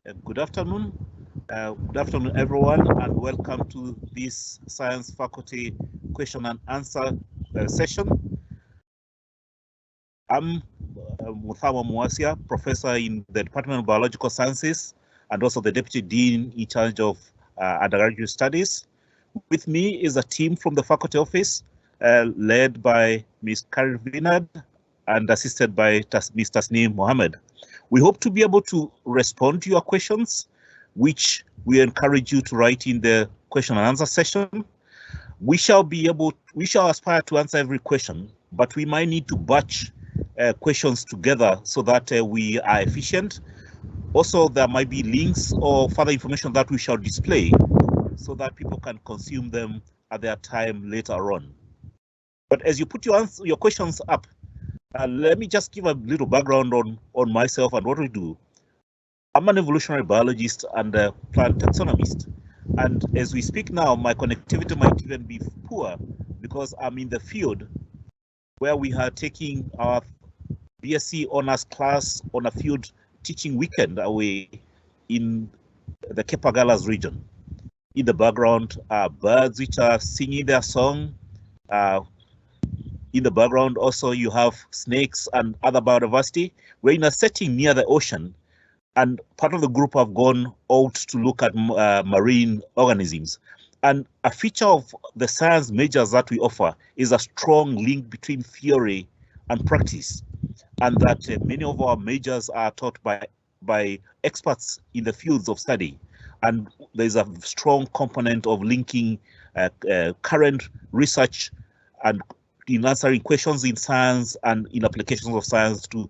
Good afternoon. Good afternoon, everyone, and welcome to this Science Faculty Question and Answer session. I'm Muthama Muasya, Professor in the Department of Biological Sciences and also the Deputy Dean in charge of Undergraduate Studies. With me is a team from the Faculty Office led by Ms. Karen Wienand and assisted by Ms. Tasneem Mohammed. We hope to be able to respond to your questions, which we encourage you to write in the question and answer session. We shall aspire to answer every question, but we might need to batch questions together so that we are efficient. Also, there might be links or further information that we shall display so that people can consume them at their time later on. But as you put your questions up, let me just give a little background on myself and what we do. I'm an evolutionary biologist and a plant taxonomist. And as we speak now, my connectivity might even be poor because I'm in the field where we are taking our BSc honors class on a field teaching weekend away in the Kepagalas region. In the background are birds which are singing their song. In the background also you have snakes and other biodiversity. We're in a setting near the ocean, and part of the group have gone out to look at marine organisms. And a feature of the science majors that we offer is a strong link between theory and practice, and that many of our majors are taught by experts in the fields of study. And there's a strong component of linking current research and in answering questions in science and in applications of science to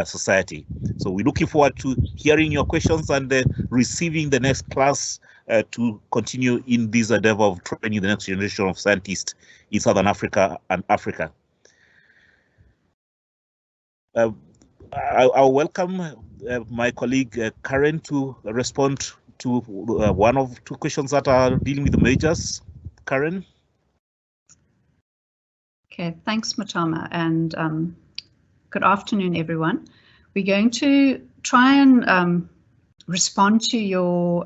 society. So we're looking forward to hearing your questions and receiving the next class to continue in this endeavor of training the next generation of scientists in Southern Africa and Africa. I'll welcome my colleague Karen to respond to one of two questions that are dealing with the majors. Karen? Okay, thanks, Muthama, and good afternoon, everyone. We're going to try and respond to your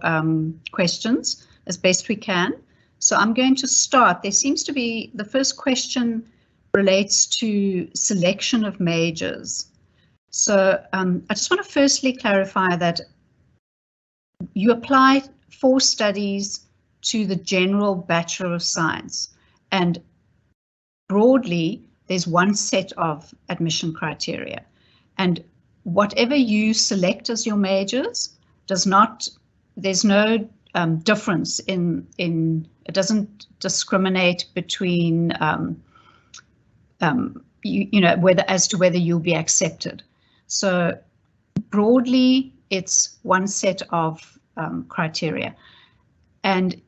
questions as best we can. So I'm going to start. There seems to be, the first question relates to selection of majors. So I just want to firstly clarify that you apply for studies to the general Bachelor of Science, and broadly, there's one set of admission criteria, and whatever you select as your majors there's no difference in it doesn't discriminate between whether you'll be accepted. So broadly, it's one set of criteria, and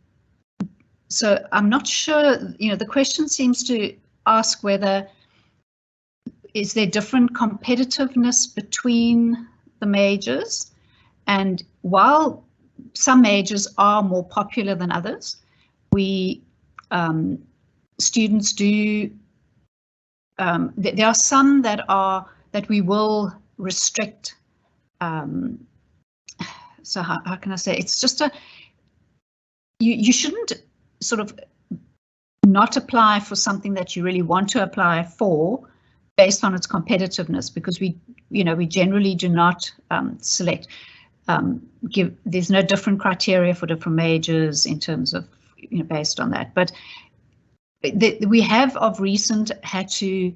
so I'm not sure. The question seems to ask whether is there different competitiveness between the majors, and while some majors are more popular than others, students do there are some that we will restrict. So how can I say, it's just you shouldn't sort of not apply for something that you really want to apply for based on its competitiveness, because we generally do not select, there's no different criteria for different majors in terms of, based on that. But we have of recent had to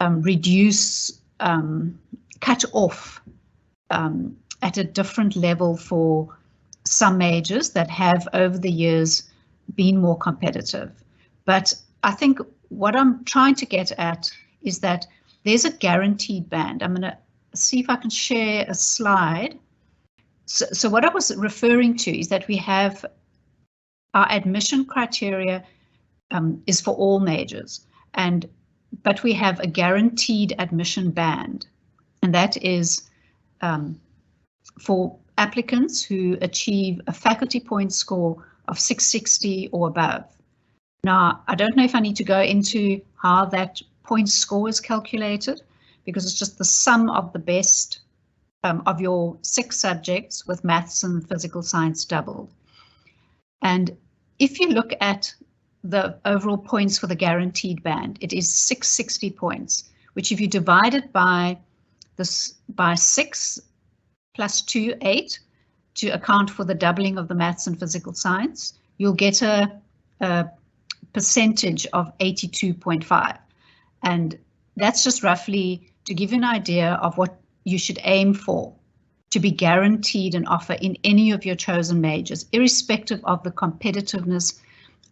reduce, cut off at a different level for some majors that have over the years been more competitive. But I think what I'm trying to get at is that there's a guaranteed band. I'm going to see if I can share a slide. So what I was referring to is that we have our admission criteria is for all majors, but we have a guaranteed admission band, and that is for applicants who achieve a faculty point score of 660 or above. Now, I don't know if I need to go into how that point score is calculated, because it's just the sum of the best of your 6 subjects with maths and physical science doubled. And if you look at the overall points for the guaranteed band, it is 660 points, which if you divide it by 6 plus 2, 8, to account for the doubling of the maths and physical science, you'll get a percentage of 82.5. And that's just roughly to give you an idea of what you should aim for to be guaranteed an offer in any of your chosen majors, irrespective of the competitiveness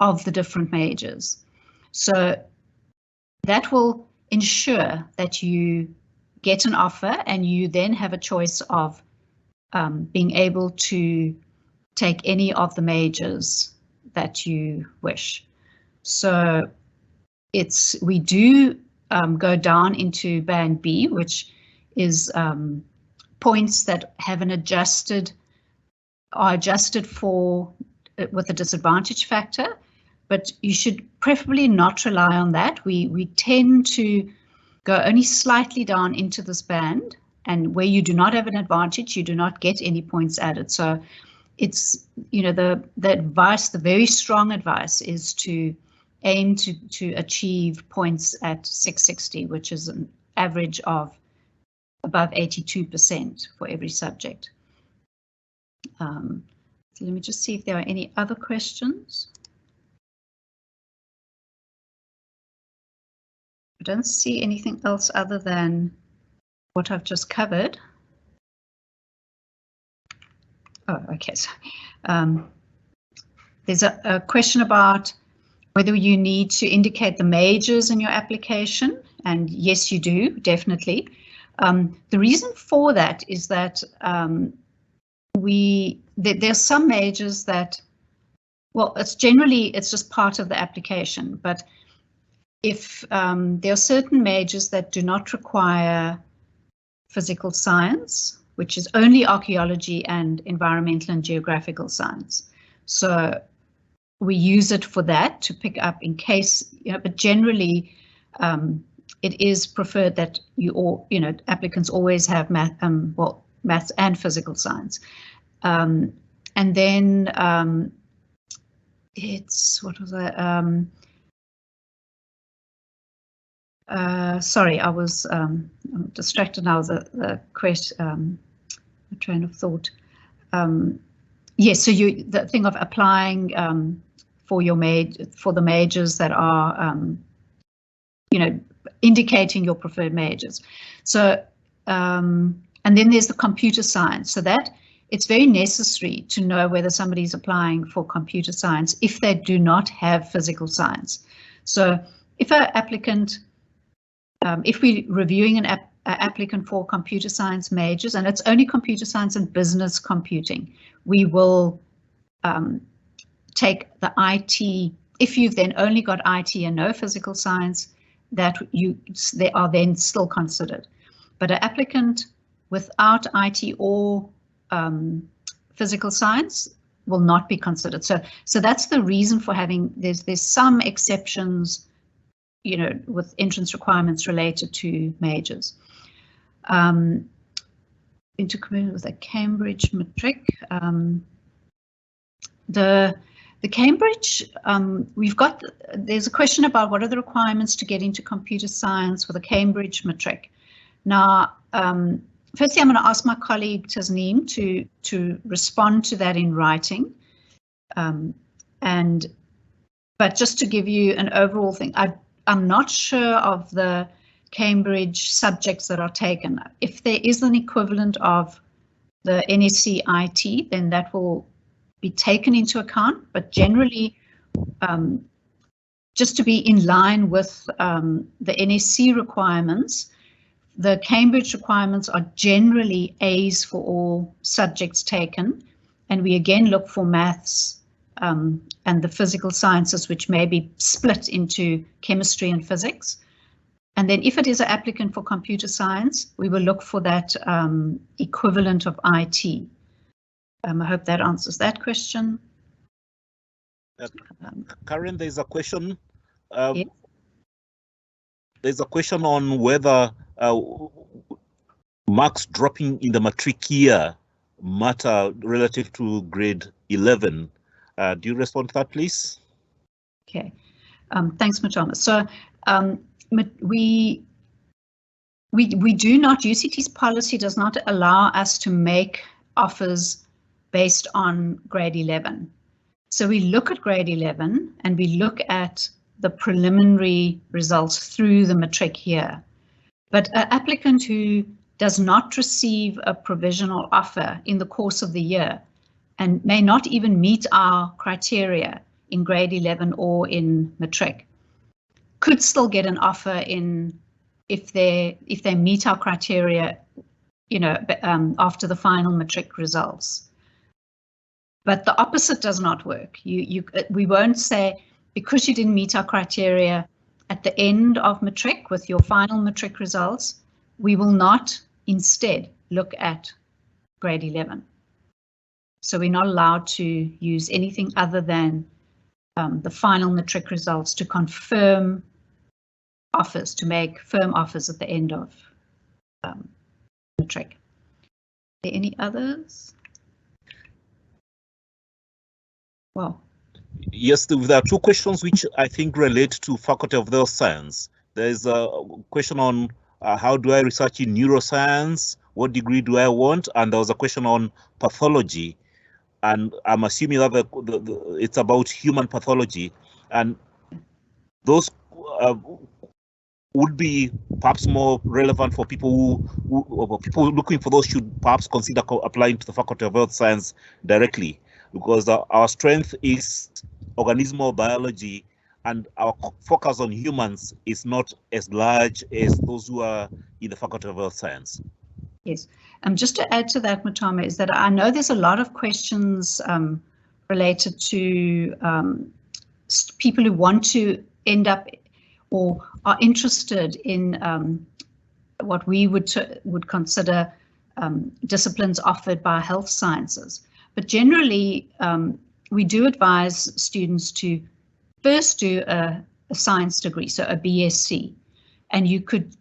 of the different majors. So that will ensure that you get an offer and you then have a choice of being able to take any of the majors that you wish. So we do go down into band B, which is points that have are adjusted for with a disadvantage factor, but you should preferably not rely on that. We tend to go only slightly down into this band, and where you do not have an advantage, you do not get any points added. So it's, the advice, the very strong advice is to aim to achieve points at 660, which is an average of above 82% for every subject. So let me just see if there are any other questions. I don't see anything else other than what I've just covered. Oh, okay. So there's a question about whether you need to indicate the majors in your application, and yes, you do, definitely. The reason for that is that there's some majors that, well, it's just part of the application, but if there are certain majors that do not require physical science, which is only archaeology and environmental and geographical science. So we use it for that to pick up in case, but generally it is preferred that applicants always have maths and physical science. And then it's, what was I? Sorry, I was distracted now. The train of thought. Yes, so the thing of applying for the majors that are, indicating your preferred majors. So, and then there's the computer science. So that it's very necessary to know whether somebody's applying for computer science if they do not have physical science. So if an applicant, if we're reviewing an applicant for computer science majors, and it's only computer science and business computing, we will take the IT. If you've then only got IT and no physical science, they are then still considered. But an applicant without IT or physical science will not be considered. So that's the reason for having, there's some exceptions, with entrance requirements related to majors. Intercommunal with a Cambridge matric. The Cambridge, there's a question about what are the requirements to get into computer science with a Cambridge matric. Now, firstly, I'm going to ask my colleague Tasneem to respond to that in writing. But just to give you an overall thing, I'm not sure of the Cambridge subjects that are taken. If there is an equivalent of the NSC IT, then that will be taken into account, but generally, just to be in line with the NSC requirements, the Cambridge requirements are generally A's for all subjects taken, and we again look for maths and the physical sciences, which may be split into chemistry and physics. And then if it is an applicant for computer science, we will look for that equivalent of IT. I hope that answers that question. Karen, there's a question. Yes. There's a question on whether marks dropping in the matric year matter relative to grade 11? Do you respond to that, please? Okay, thanks, Muthama. So we do not, UCT's policy does not allow us to make offers based on grade 11. So we look at grade 11 and we look at the preliminary results through the matric year. But an applicant who does not receive a provisional offer in the course of the year and may not even meet our criteria in grade 11 or in matric could still get an offer in if they meet our criteria, you know, after the final matric results. But the opposite does not work. We won't say, because you didn't meet our criteria at the end of matric with your final matric results, we will not instead look at grade 11. So we're not allowed to use anything other than the final matric results to confirm offers, to make firm offers at the end of matric. Are there any others? Well, yes, there are two questions which I think relate to Faculty of Health Science. There is a question on how do I research in neuroscience? What degree do I want? And there was a question on pathology. And I'm assuming that it's about human pathology. And those would be perhaps more relevant for people people looking for those should perhaps consider applying to the Faculty of Health Science directly, because our strength is organismal biology and our focus on humans is not as large as those who are in the Faculty of Health Science. Yes, just to add to that, Muthama, is that I know there's a lot of questions related to people who want to end up or are interested in what we would consider disciplines offered by health sciences. But generally, we do advise students to first do a science degree, so a BSc, and you could,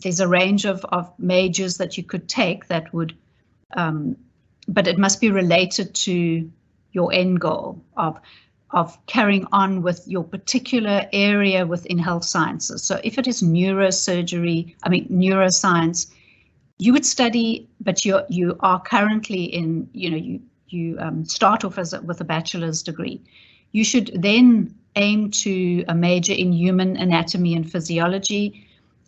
there's a range of majors that you could take that would, but it must be related to your end goal of carrying on with your particular area within health sciences. So if it is neurosurgery, I mean neuroscience, you would study, but you are currently in, you know, you start off with a bachelor's degree. You should then aim to a major in human anatomy and physiology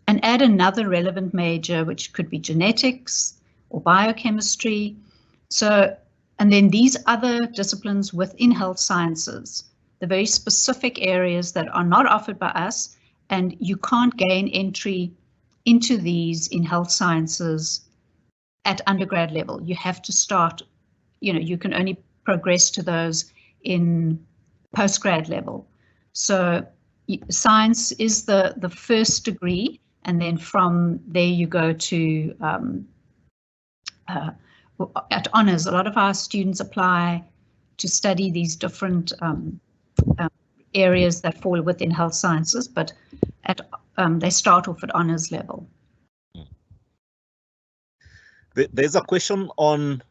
and add another relevant major, which could be genetics or biochemistry. So, and then these other disciplines within health sciences, the very specific areas that are not offered by us, and you can't gain entry into these in health sciences at undergrad level. You have to start, you know, you can only progress to those in postgrad level. So science is the first degree, and then from there you go to at honours. A lot of our students apply to study these different areas that fall within health sciences, but at they start off at honours level. There's a question on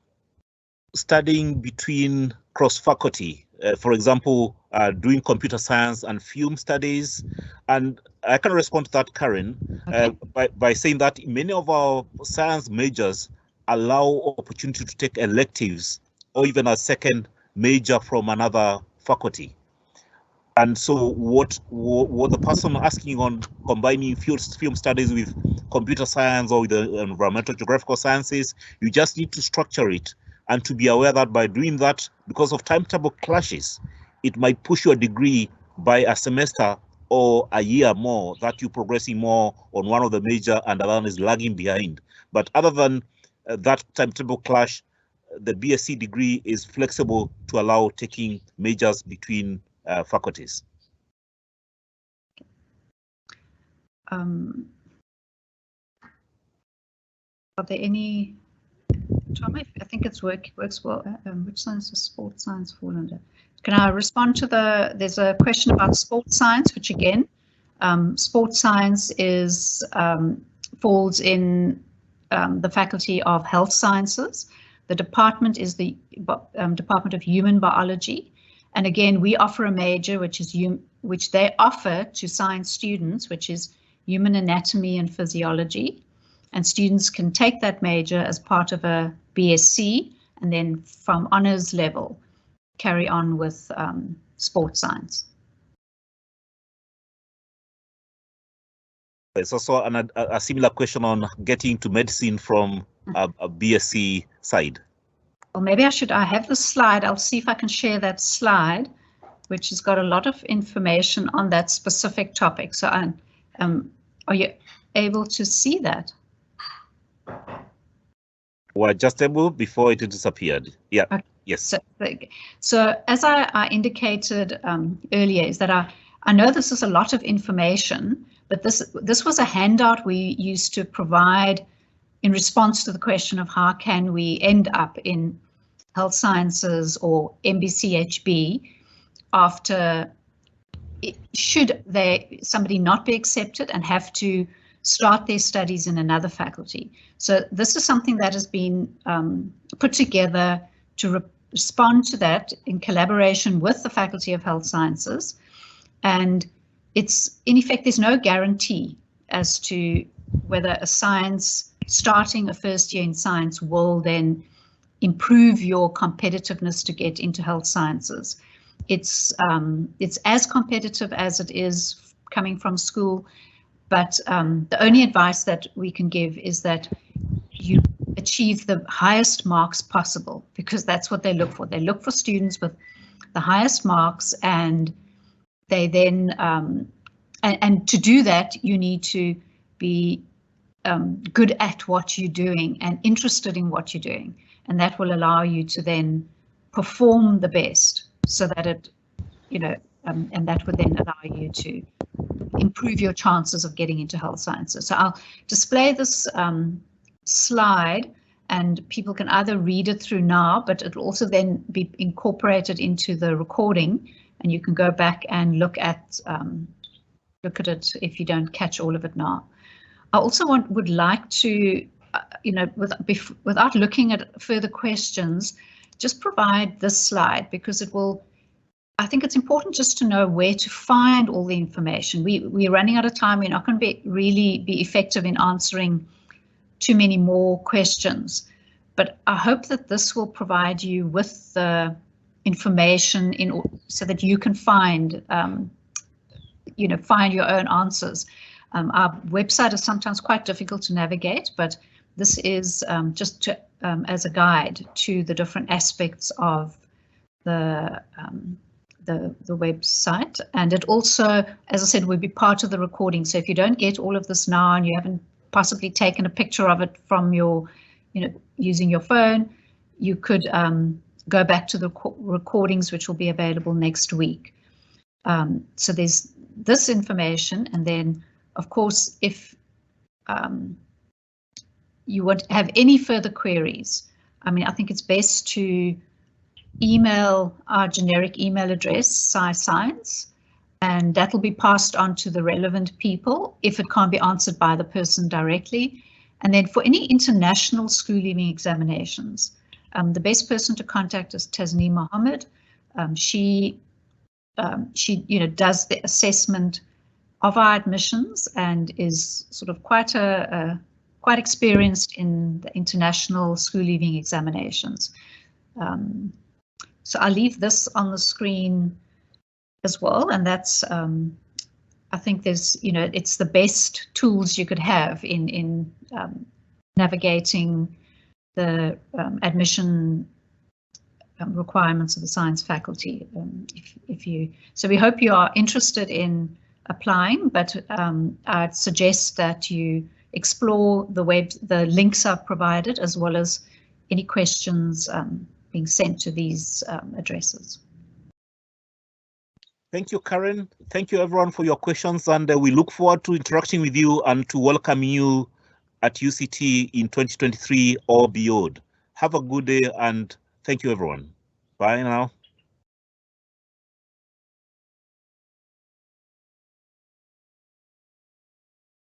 studying between cross-faculty, for example, doing computer science and film studies. And I can respond to that, Karen, okay, by saying that many of our science majors allow opportunity to take electives or even a second major from another faculty. And so what the person asking on combining film studies with computer science or with the environmental geographical sciences, you just need to structure it and to be aware that by doing that, because of timetable clashes, it might push your degree by a semester or a year more, that you're progressing more on one of the major and the other one is lagging behind. But other than that timetable clash, the BSc degree is flexible to allow taking majors between faculties. Are there any? Tom, I think it's works well. Which science does sports science fall under? Can I respond to there's a question about sports science, which again, sports science is falls in the Faculty of Health Sciences. The department is the Department of Human Biology. And again, we offer a major which they offer to science students, which is Human Anatomy and Physiology. And students can take that major as part of a BSc, and then from honors level, carry on with sports science. It's also a similar question on getting to medicine from a BSc side. Well, maybe I have the slide. I'll see if I can share that slide, which has got a lot of information on that specific topic. So are you able to see that? We're just able before it disappeared. Yeah. Okay. Yes. So as I indicated earlier, is that I know this is a lot of information, but this was a handout we used to provide in response to the question of how can we end up in health sciences or MBCHB after should somebody not be accepted and have to start their studies in another faculty. So this is something that has been put together to respond to that in collaboration with the Faculty of Health Sciences. And it's, in effect, there's no guarantee as to whether starting a first year in science will then improve your competitiveness to get into health sciences. It's as competitive as it is coming from school, but the only advice that we can give is that you achieve the highest marks possible, because that's what they look for. They look for students with the highest marks, and they then and to do that you need to be good at what you're doing and interested in what you're doing, and that will allow you to then perform the best, so that it, and that would then allow you to improve your chances of getting into health sciences. So I'll display this slide, and people can either read it through now, but it'll also then be incorporated into the recording, and you can go back and look at it if you don't catch all of it now. I also would like to, without looking at further questions, just provide this slide, because I think it's important just to know where to find all the information. We're running out of time. We're not going to really be effective in answering too many more questions, but I hope that this will provide you with the information so that you can find your own answers. Our website is sometimes quite difficult to navigate, but this is just as a guide to the different aspects of the website. And it also, as I said, will be part of the recording. So if you don't get all of this now and you haven't possibly taken a picture of it from your, using your phone, you could go back to the recordings, which will be available next week. So there's this information, and then of course, if you would have any further queries, I think it's best to email our generic email address, SciScience, and that will be passed on to the relevant people if it can't be answered by the person directly. And then for any international school leaving examinations, the best person to contact is Tasneem Mohammed. She does the assessment of our admissions and is sort of quite experienced in the international school leaving examinations. So I'll leave this on the screen as well, and that's I think there's it's the best tools you could have in navigating the admission requirements of the science faculty. So we hope you are interested in applying, but I'd suggest that you explore the links I've provided, as well as any questions being sent to these addresses. Thank you, Karen. Thank you, everyone, for your questions, and we look forward to interacting with you and to welcome you at UCT in 2023 or beyond. Have a good day, and thank you, everyone. Bye now.